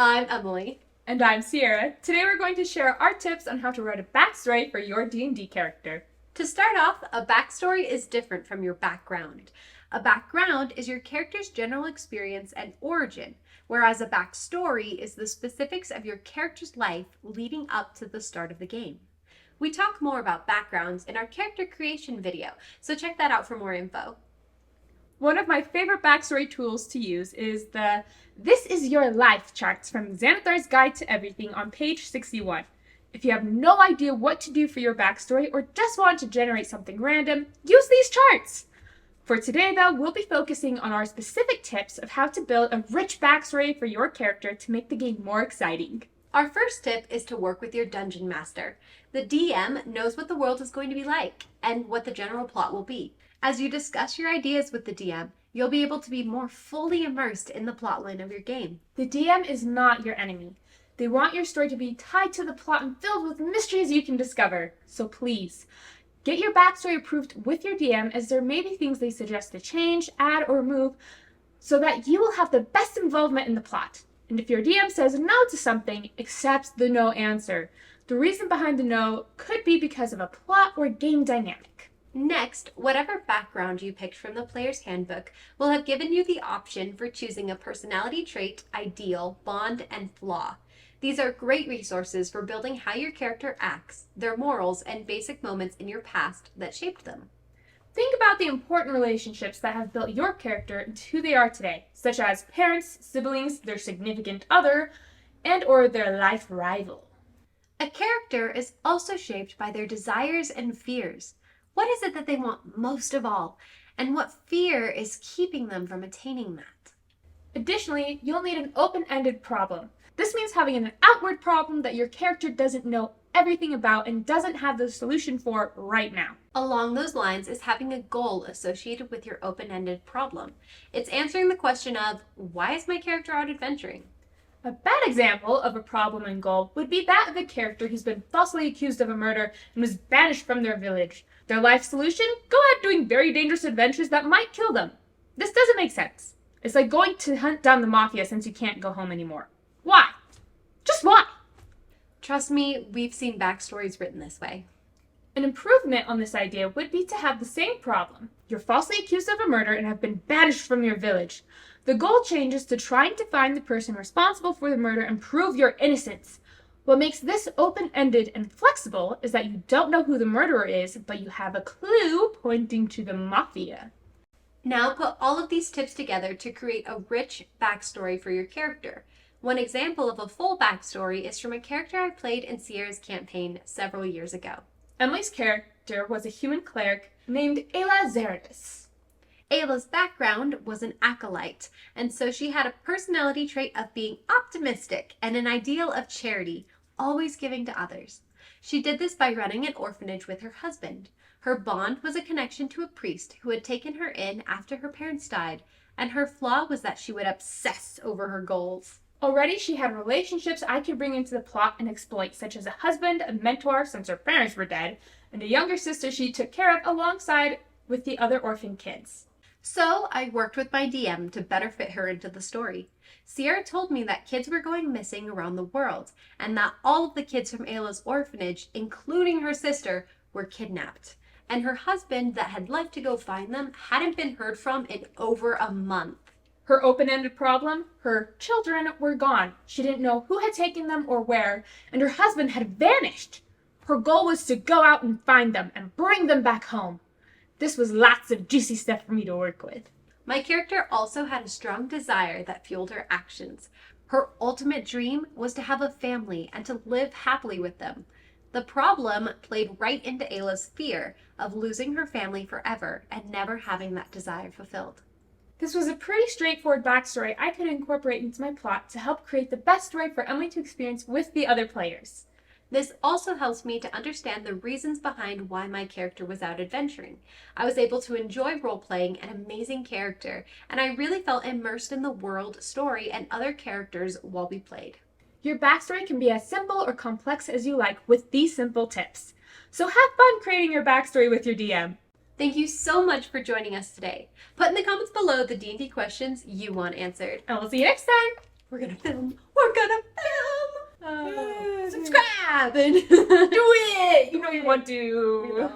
I'm Emily. And I'm Sierra. Today we're going to share our tips on how to write a backstory for your D&D character. To start off, a backstory is different from your background. A background is your character's general experience and origin, whereas a backstory is the specifics of your character's life leading up to the start of the game. We talk more about backgrounds in our character creation video, so check that out for more info. One of my favorite backstory tools to use is the This Is Your Life charts from Xanathar's Guide to Everything on page 61. If you have no idea what to do for your backstory or just want to generate something random, use these charts! For today, though, we'll be focusing on our specific tips of how to build a rich backstory for your character to make the game more exciting. Our first tip is to work with your dungeon master. The DM knows what the world is going to be like and what the general plot will be. As you discuss your ideas with the DM, you'll be able to be more fully immersed in the plotline of your game. The DM is not your enemy. They want your story to be tied to the plot and filled with mysteries you can discover. So please, get your backstory approved with your DM, as there may be things they suggest to change, add, or remove, so that you will have the best involvement in the plot. And if your DM says no to something, accept the no answer. The reason behind the no could be because of a plot or game dynamic. Next, whatever background you picked from the player's handbook will have given you the option for choosing a personality trait, ideal, bond, and flaw. These are great resources for building how your character acts, their morals, and basic moments in your past that shaped them. Think about the important relationships that have built your character into who they are today, such as parents, siblings, their significant other, and or their life rival. A character is also shaped by their desires and fears. What is it that they want most of all, and what fear is keeping them from attaining that? Additionally, you'll need an open-ended problem. This means having an outward problem that your character doesn't know everything about and doesn't have the solution for right now. Along those lines is having a goal associated with your open-ended problem. It's answering the question of, why is my character out adventuring? A bad example of a problem and goal would be that of a character who's been falsely accused of a murder and was banished from their village. Their life solution? Go out doing very dangerous adventures that might kill them. This doesn't make sense. It's like going to hunt down the mafia since you can't go home anymore. Why? Just why? Trust me, we've seen backstories written this way. An improvement on this idea would be to have the same problem. You're falsely accused of a murder and have been banished from your village. The goal changes to trying to find the person responsible for the murder and prove your innocence. What makes this open-ended and flexible is that you don't know who the murderer is, but you have a clue pointing to the mafia. Now put all of these tips together to create a rich backstory for your character. One example of a full backstory is from a character I played in Sierra's campaign several years ago. Emily's character was a human cleric named Ayla Zeradis. Ayla's background was an acolyte, and so she had a personality trait of being optimistic and an ideal of charity, always giving to others. She did this by running an orphanage with her husband. Her bond was a connection to a priest who had taken her in after her parents died, and her flaw was that she would obsess over her goals. Already she had relationships I could bring into the plot and exploit, such as a husband, a mentor since her parents were dead, and a younger sister she took care of alongside with the other orphan kids. So I worked with my DM to better fit her into the story. Sierra told me that kids were going missing around the world, and that all of the kids from Ayla's orphanage, including her sister, were kidnapped. And her husband that had left to go find them hadn't been heard from in over a month. Her open-ended problem? Her children were gone. She didn't know who had taken them or where, and her husband had vanished. Her goal was to go out and find them and bring them back home. This was lots of juicy stuff for me to work with. My character also had a strong desire that fueled her actions. Her ultimate dream was to have a family and to live happily with them. The problem played right into Ayla's fear of losing her family forever and never having that desire fulfilled. This was a pretty straightforward backstory I could incorporate into my plot to help create the best story for Emily to experience with the other players. This also helps me to understand the reasons behind why my character was out adventuring. I was able to enjoy role-playing an amazing character, and I really felt immersed in the world, story, and other characters while we played. Your backstory can be as simple or complex as you like with these simple tips. So have fun creating your backstory with your DM. Thank you so much for joining us today. Put in the comments below the D&D questions you want answered. And we'll see you next time. We're gonna film. We're gonna Subscribe! And Do it! You know you want to.